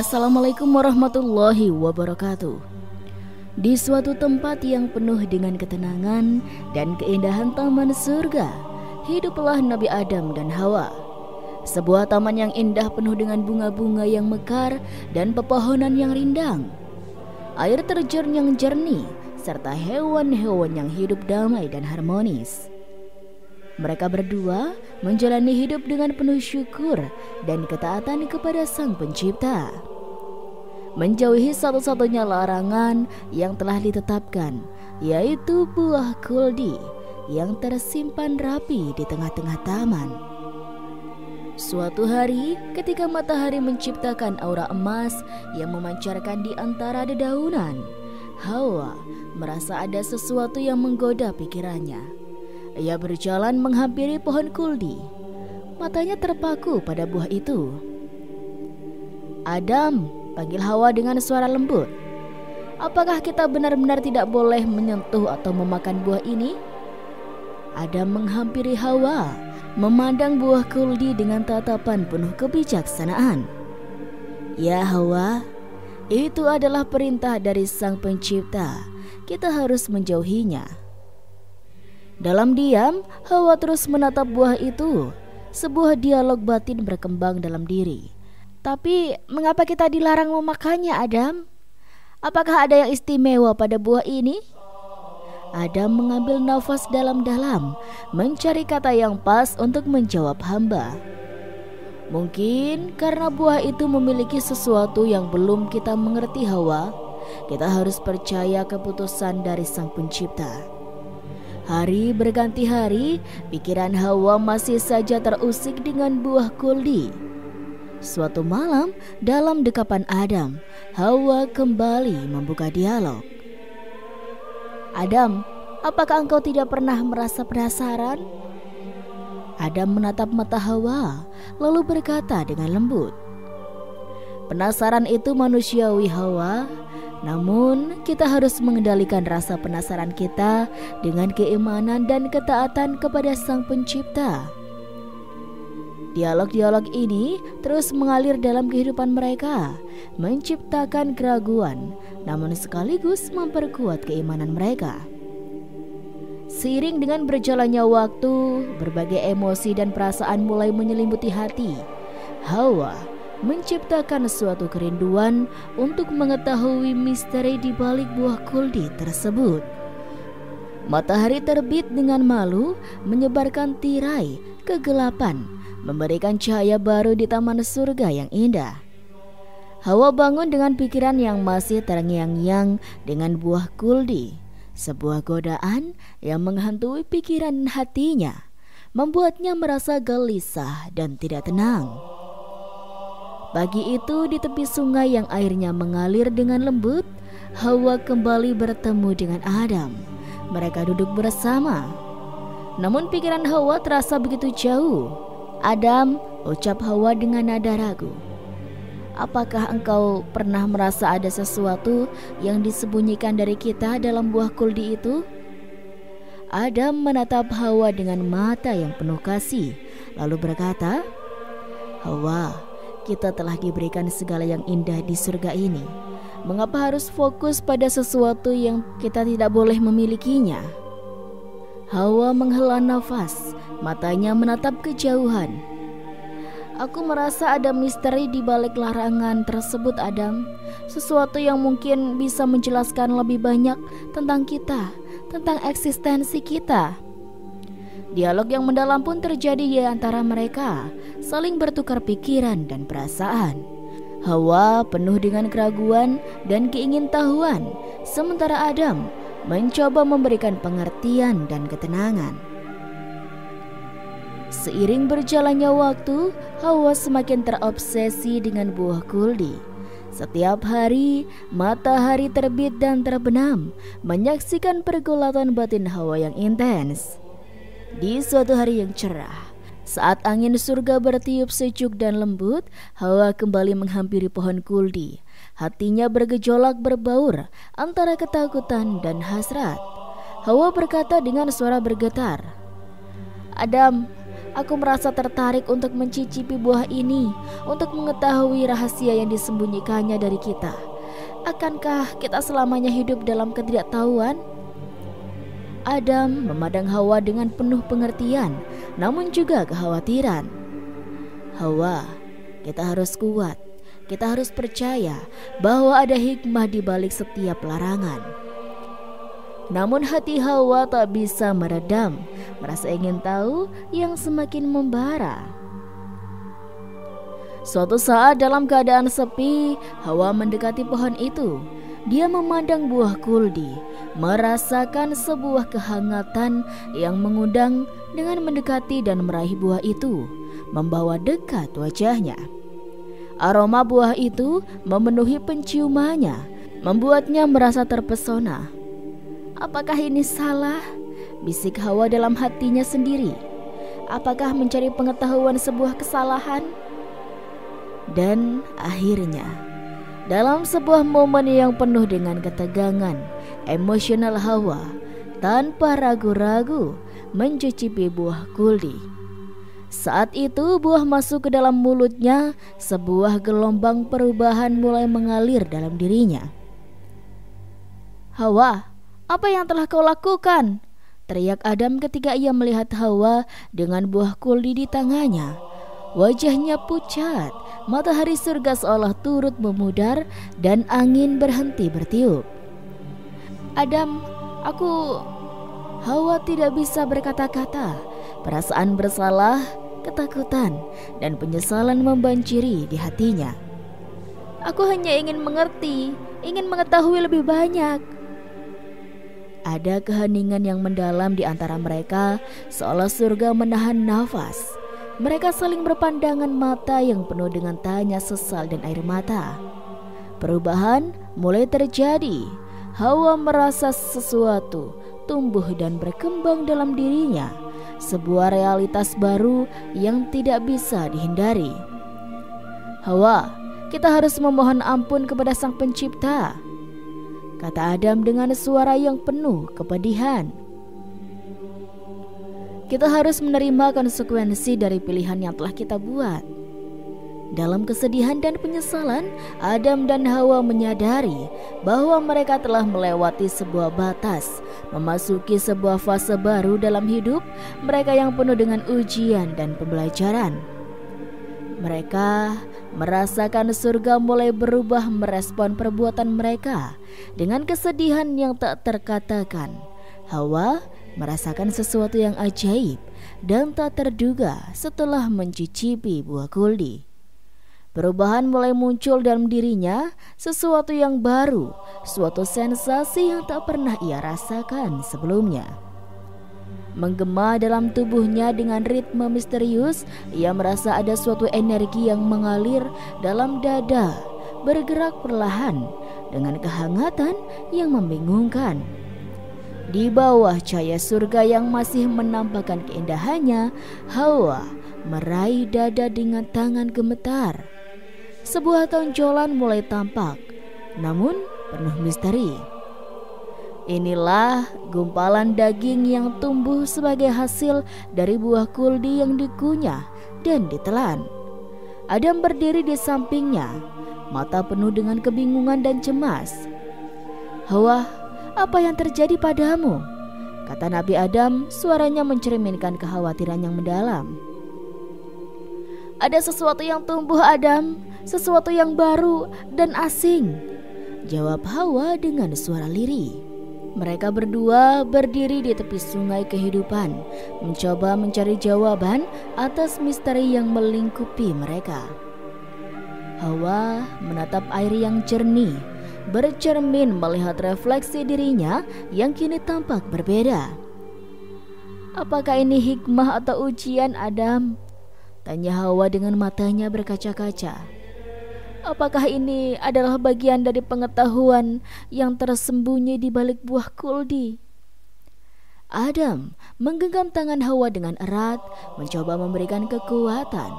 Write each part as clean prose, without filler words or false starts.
Assalamualaikum warahmatullahi wabarakatuh. Di suatu tempat yang penuh dengan ketenangan dan keindahan taman surga, hiduplah Nabi Adam dan Hawa. Sebuah taman yang indah penuh dengan bunga-bunga yang mekar dan pepohonan yang rindang. Air terjun yang jernih serta hewan-hewan yang hidup damai dan harmonis. Mereka berdua menjalani hidup dengan penuh syukur dan ketaatan kepada Sang Pencipta. Menjauhi satu-satunya larangan yang telah ditetapkan, yaitu buah kuldi yang tersimpan rapi di tengah-tengah taman. Suatu hari, ketika matahari menciptakan aura emas yang memancarkan di antara dedaunan, Hawa merasa ada sesuatu yang menggoda pikirannya. Ia berjalan menghampiri pohon kuldi. Matanya terpaku pada buah itu. "Adam," panggil Hawa dengan suara lembut. "Apakah kita benar-benar tidak boleh menyentuh atau memakan buah ini?" Adam menghampiri Hawa, memandang buah kuldi dengan tatapan penuh kebijaksanaan. "Ya Hawa, itu adalah perintah dari Sang Pencipta. Kita harus menjauhinya." Dalam diam, Hawa terus menatap buah itu. Sebuah dialog batin berkembang dalam diri. "Tapi mengapa kita dilarang memakannya, Adam? Apakah ada yang istimewa pada buah ini?" Adam mengambil nafas dalam-dalam, mencari kata yang pas untuk menjawab hamba. "Mungkin karena buah itu memiliki sesuatu yang belum kita mengerti, Hawa. Kita harus percaya keputusan dari Sang Pencipta." Hari berganti hari, pikiran Hawa masih saja terusik dengan buah kuldi. Suatu malam, dalam dekapan Adam, Hawa kembali membuka dialog. "Adam, apakah engkau tidak pernah merasa penasaran?" Adam menatap mata Hawa, lalu berkata dengan lembut, "Penasaran itu manusiawi, Hawa. Namun kita harus mengendalikan rasa penasaran kita dengan keimanan dan ketaatan kepada Sang Pencipta." Dialog-dialog ini terus mengalir dalam kehidupan mereka, menciptakan keraguan, namun sekaligus memperkuat keimanan mereka. Seiring dengan berjalannya waktu, berbagai emosi dan perasaan mulai menyelimuti hati. Hawa menciptakan suatu kerinduan untuk mengetahui misteri di balik buah kuldi tersebut. Matahari terbit dengan malu, menyebarkan tirai kegelapan, memberikan cahaya baru di taman surga yang indah. Hawa bangun dengan pikiran yang masih terngiang-ngiang dengan buah kuldi. Sebuah godaan yang menghantui pikiran hatinya, membuatnya merasa gelisah dan tidak tenang. Pagi itu di tepi sungai yang airnya mengalir dengan lembut, Hawa kembali bertemu dengan Adam. Mereka duduk bersama. Namun pikiran Hawa terasa begitu jauh. "Adam," ucap Hawa dengan nada ragu, "apakah engkau pernah merasa ada sesuatu yang disembunyikan dari kita dalam buah kuldi itu?" Adam menatap Hawa dengan mata yang penuh kasih, lalu berkata, "Hawa, kita telah diberikan segala yang indah di surga ini. Mengapa harus fokus pada sesuatu yang kita tidak boleh memilikinya?" Hawa menghela nafas, matanya menatap kejauhan. "Aku merasa ada misteri di balik larangan tersebut, Adam. Sesuatu yang mungkin bisa menjelaskan lebih banyak tentang kita, tentang eksistensi kita." Dialog yang mendalam pun terjadi di antara mereka, saling bertukar pikiran dan perasaan. Hawa penuh dengan keraguan dan keingintahuan, sementara Adam mencoba memberikan pengertian dan ketenangan. Seiring berjalannya waktu, Hawa semakin terobsesi dengan buah kuldi. Setiap hari, matahari terbit dan terbenam, menyaksikan pergulatan batin Hawa yang intens. Di suatu hari yang cerah, saat angin surga bertiup sejuk dan lembut, Hawa kembali menghampiri pohon kuldi. Hatinya bergejolak berbaur antara ketakutan dan hasrat. Hawa berkata dengan suara bergetar, "Adam, Aku merasa tertarik untuk mencicipi buah ini, untuk mengetahui rahasia yang disembunyikannya dari kita. Akankah kita selamanya hidup dalam ketidaktahuan? Adam memandang Hawa dengan penuh pengertian, namun juga kekhawatiran. Hawa, kita harus kuat. Kita harus percaya bahwa ada hikmah di balik setiap larangan. Namun hati Hawa tak bisa meredam, merasa ingin tahu yang semakin membara. Suatu saat dalam keadaan sepi, Hawa mendekati pohon itu. Dia memandang buah kuldi, merasakan sebuah kehangatan yang mengundang dengan mendekati dan meraih buah itu, membawa dekat wajahnya. Aroma buah itu memenuhi penciumannya, membuatnya merasa terpesona. Apakah ini salah? Bisik Hawa dalam hatinya sendiri. Apakah mencari pengetahuan sebuah kesalahan? Dan akhirnya, dalam sebuah momen yang penuh dengan ketegangan, emosional Hawa tanpa ragu-ragu mencicipi buah kuldi. Saat itu buah masuk ke dalam mulutnya, sebuah gelombang perubahan mulai mengalir dalam dirinya. Hawa, apa yang telah kau lakukan? Teriak Adam ketika ia melihat Hawa dengan buah kuldi di tangannya. Wajahnya pucat, matahari surga seolah turut memudar dan angin berhenti bertiup. Adam, Hawa tidak bisa berkata-kata. Perasaan bersalah, ketakutan, dan penyesalan membanjiri di hatinya. Aku hanya ingin mengerti, ingin mengetahui lebih banyak. Ada keheningan yang mendalam di antara mereka, seolah surga menahan nafas. Mereka saling berpandangan mata yang penuh dengan tanya sesal dan air mata. Perubahan mulai terjadi. Hawa merasa sesuatu tumbuh dan berkembang dalam dirinya, sebuah realitas baru yang tidak bisa dihindari. Hawa, kita harus memohon ampun kepada Sang Pencipta, kata Adam dengan suara yang penuh kepedihan. Kita harus menerima konsekuensi dari pilihan yang telah kita buat. Dalam kesedihan dan penyesalan, Adam dan Hawa menyadari bahwa mereka telah melewati sebuah batas, memasuki sebuah fase baru dalam hidup mereka yang penuh dengan ujian dan pembelajaran. Mereka merasakan surga mulai berubah merespon perbuatan mereka dengan kesedihan yang tak terkatakan. Hawa merasakan sesuatu yang ajaib dan tak terduga setelah mencicipi buah kuldi. Perubahan mulai muncul dalam dirinya, sesuatu yang baru, suatu sensasi yang tak pernah ia rasakan sebelumnya. Menggema dalam tubuhnya dengan ritme misterius, ia merasa ada suatu energi yang mengalir dalam dada, bergerak perlahan dengan kehangatan yang membingungkan. Di bawah cahaya surga yang masih menampakkan keindahannya, Hawa meraih dada dengan tangan gemetar. Sebuah tonjolan mulai tampak, namun penuh misteri. Inilah gumpalan daging yang tumbuh sebagai hasil dari buah kuldi yang dikunyah dan ditelan. Adam berdiri di sampingnya, mata penuh dengan kebingungan dan cemas. Hawa, apa yang terjadi padamu? Kata Nabi Adam, suaranya mencerminkan kekhawatiran yang mendalam. Ada sesuatu yang tumbuh, Adam, sesuatu yang baru dan asing, jawab Hawa dengan suara lirih. Mereka berdua berdiri di tepi sungai kehidupan, mencoba mencari jawaban atas misteri yang melingkupi mereka. Hawa menatap air yang jernih, bercermin melihat refleksi dirinya yang kini tampak berbeda. Apakah ini hikmah atau ujian, Adam? Tanya Hawa dengan matanya berkaca-kaca. Apakah ini adalah bagian dari pengetahuan yang tersembunyi di balik buah kuldi? Adam menggenggam tangan Hawa dengan erat, mencoba memberikan kekuatan.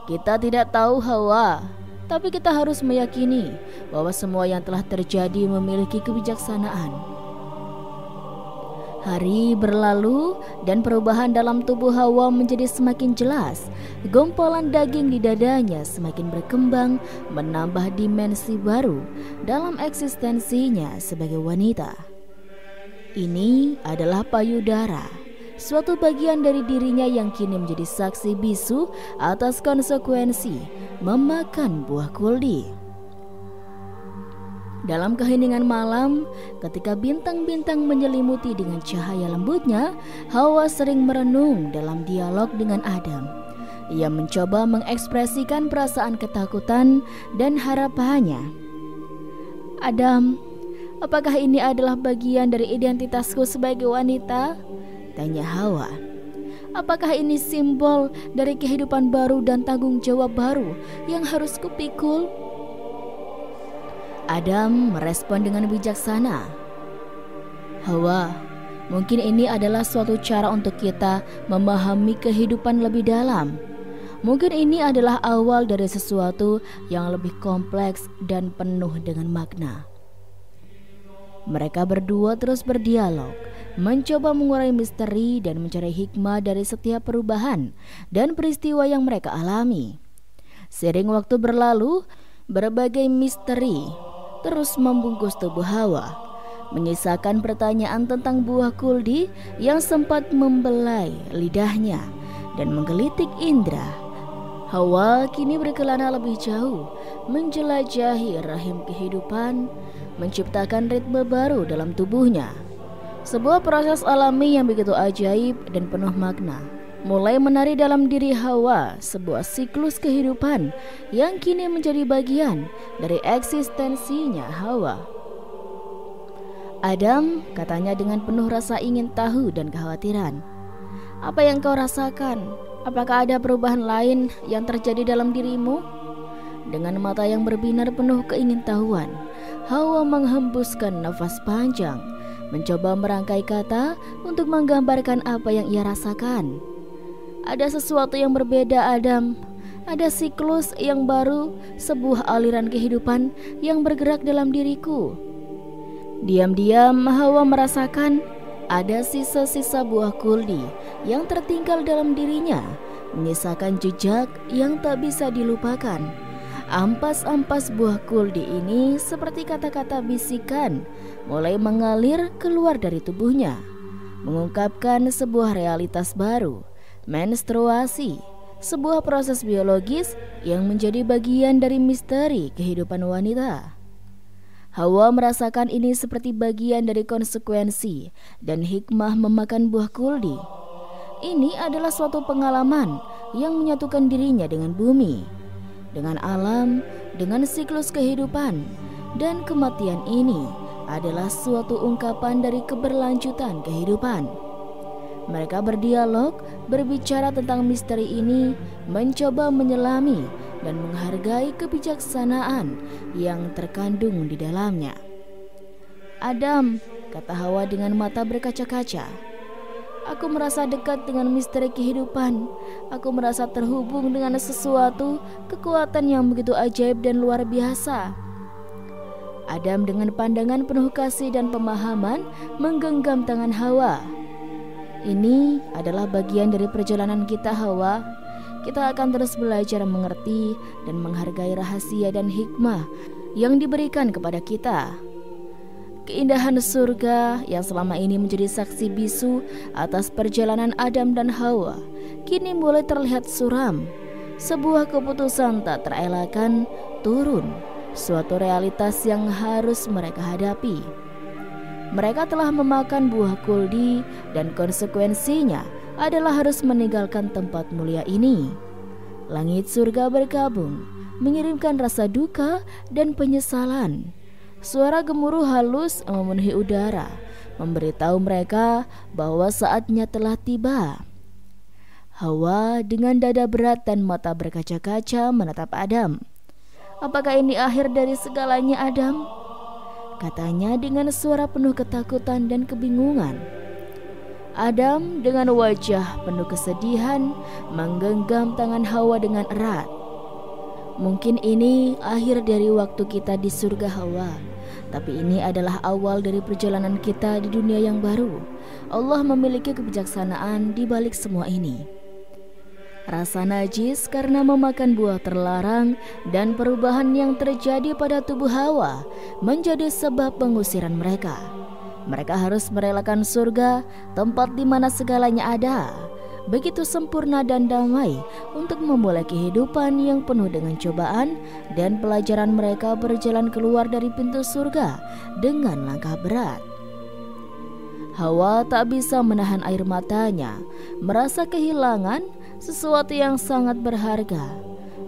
Kita tidak tahu, Hawa, tapi kita harus meyakini bahwa semua yang telah terjadi memiliki kebijaksanaan. Hari berlalu dan perubahan dalam tubuh Hawa menjadi semakin jelas. Gumpalan daging di dadanya semakin berkembang, menambah dimensi baru dalam eksistensinya sebagai wanita. Ini adalah payudara, suatu bagian dari dirinya yang kini menjadi saksi bisu atas konsekuensi memakan buah kuldi. Dalam keheningan malam, ketika bintang-bintang menyelimuti dengan cahaya lembutnya, Hawa sering merenung dalam dialog dengan Adam. Ia mencoba mengekspresikan perasaan ketakutan dan harapannya. "Adam, apakah ini adalah bagian dari identitasku sebagai wanita?" tanya Hawa. "Apakah ini simbol dari kehidupan baru dan tanggung jawab baru yang harus kupikul?" Adam merespon dengan bijaksana. "Hawa, mungkin ini adalah suatu cara untuk kita memahami kehidupan lebih dalam. Mungkin ini adalah awal dari sesuatu yang lebih kompleks dan penuh dengan makna." Mereka berdua terus berdialog, mencoba mengurai misteri dan mencari hikmah dari setiap perubahan dan peristiwa yang mereka alami. Seiring waktu berlalu, berbagai misteri terus membungkus tubuh Hawa, menyisakan pertanyaan tentang buah kuldi yang sempat membelai lidahnya dan menggelitik indera. Hawa kini berkelana lebih jauh, menjelajahi rahim kehidupan, menciptakan ritme baru dalam tubuhnya. Sebuah proses alami yang begitu ajaib dan penuh makna mulai menari dalam diri Hawa, sebuah siklus kehidupan yang kini menjadi bagian dari eksistensinya Hawa. "Adam," katanya dengan penuh rasa ingin tahu dan kekhawatiran, "apa yang kau rasakan? Apakah ada perubahan lain yang terjadi dalam dirimu?" Dengan mata yang berbinar penuh keingintahuan, Hawa menghembuskan nafas panjang, mencoba merangkai kata untuk menggambarkan apa yang ia rasakan. "Ada sesuatu yang berbeda, Adam. Ada siklus yang baru, sebuah aliran kehidupan yang bergerak dalam diriku." Diam-diam Hawa merasakan ada sisa-sisa buah kuldi yang tertinggal dalam dirinya, menyisakan jejak yang tak bisa dilupakan. Ampas-ampas buah kuldi ini seperti kata-kata bisikan mulai mengalir keluar dari tubuhnya, mengungkapkan sebuah realitas baru. Menstruasi, sebuah proses biologis yang menjadi bagian dari misteri kehidupan wanita. Hawa merasakan ini seperti bagian dari konsekuensi dan hikmah memakan buah kuldi. Ini adalah suatu pengalaman yang menyatukan dirinya dengan bumi, dengan alam, dengan siklus kehidupan, dan kematian ini adalah suatu ungkapan dari keberlanjutan kehidupan. Mereka berdialog, berbicara tentang misteri ini, mencoba menyelami dan menghargai kebijaksanaan yang terkandung di dalamnya. "Adam," kata Hawa dengan mata berkaca-kaca, "aku merasa dekat dengan misteri kehidupan. Aku merasa terhubung dengan sesuatu, kekuatan yang begitu ajaib dan luar biasa." Adam dengan pandangan penuh kasih dan pemahaman menggenggam tangan Hawa. "Ini adalah bagian dari perjalanan kita, Hawa. Kita akan terus belajar mengerti dan menghargai rahasia dan hikmah yang diberikan kepada kita. Keindahan surga yang selama ini menjadi saksi bisu atas perjalanan Adam dan Hawa kini mulai terlihat suram. Sebuah keputusan tak terelakkan turun, suatu realitas yang harus mereka hadapi. Mereka telah memakan buah kuldi dan konsekuensinya adalah harus meninggalkan tempat mulia ini. Langit surga bergabung, mengirimkan rasa duka dan penyesalan. Suara gemuruh halus memenuhi udara, memberitahu mereka bahwa saatnya telah tiba. Hawa dengan dada berat dan mata berkaca-kaca menatap Adam. "Apakah ini akhir dari segalanya, Adam?" katanya dengan suara penuh ketakutan dan kebingungan. Adam dengan wajah penuh kesedihan menggenggam tangan Hawa dengan erat. "Mungkin ini akhir dari waktu kita di surga, Hawa. Tapi ini adalah awal dari perjalanan kita di dunia yang baru. Allah memiliki kebijaksanaan di balik semua ini. Rasa najis karena memakan buah terlarang dan perubahan yang terjadi pada tubuh Hawa menjadi sebab pengusiran mereka. Mereka harus merelakan surga, tempat di mana segalanya ada, begitu sempurna dan damai, untuk memulai kehidupan yang penuh dengan cobaan, dan pelajaran mereka berjalan keluar dari pintu surga dengan langkah berat. Hawa tak bisa menahan air matanya, merasa kehilangan sesuatu yang sangat berharga.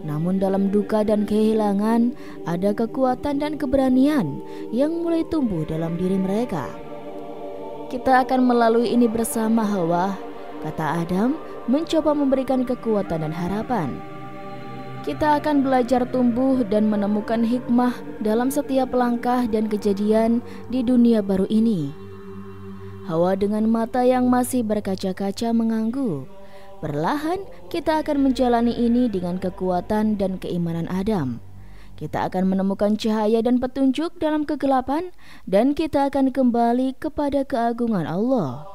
Namun dalam duka dan kehilangan, ada kekuatan dan keberanian yang mulai tumbuh dalam diri mereka. Kita akan melalui ini bersama, Hawa, kata Adam, mencoba memberikan kekuatan dan harapan. Kita akan belajar tumbuh dan menemukan hikmah dalam setiap langkah dan kejadian di dunia baru ini. Hawa dengan mata yang masih berkaca-kaca mengangguk. Perlahan kita akan menjalani ini dengan kekuatan dan keimanan Adam. Kita akan menemukan cahaya dan petunjuk dalam kegelapan, dan kita akan kembali kepada keagungan Allah.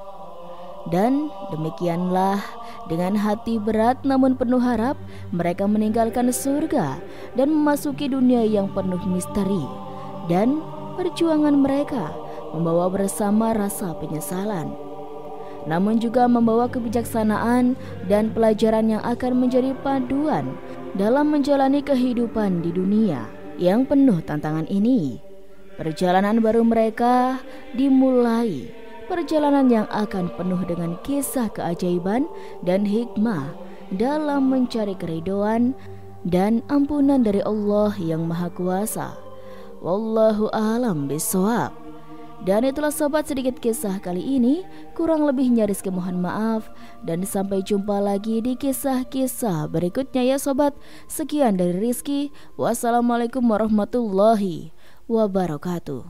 Dan demikianlah, dengan hati berat namun penuh harap, mereka meninggalkan surga dan memasuki dunia yang penuh misteri. Dan perjuangan mereka membawa bersama rasa penyesalan, namun juga membawa kebijaksanaan dan pelajaran yang akan menjadi paduan dalam menjalani kehidupan di dunia yang penuh tantangan ini. Perjalanan baru mereka dimulai, perjalanan yang akan penuh dengan kisah keajaiban dan hikmah dalam mencari keridhaan dan ampunan dari Allah yang Maha Kuasa. Wallahu a'lam bishawab. Dan itulah sobat, sedikit kisah kali ini, kurang lebihnya Rizky mohon maaf, dan sampai jumpa lagi di kisah-kisah berikutnya ya sobat. Sekian dari Rizky, wassalamualaikum warahmatullahi wabarakatuh.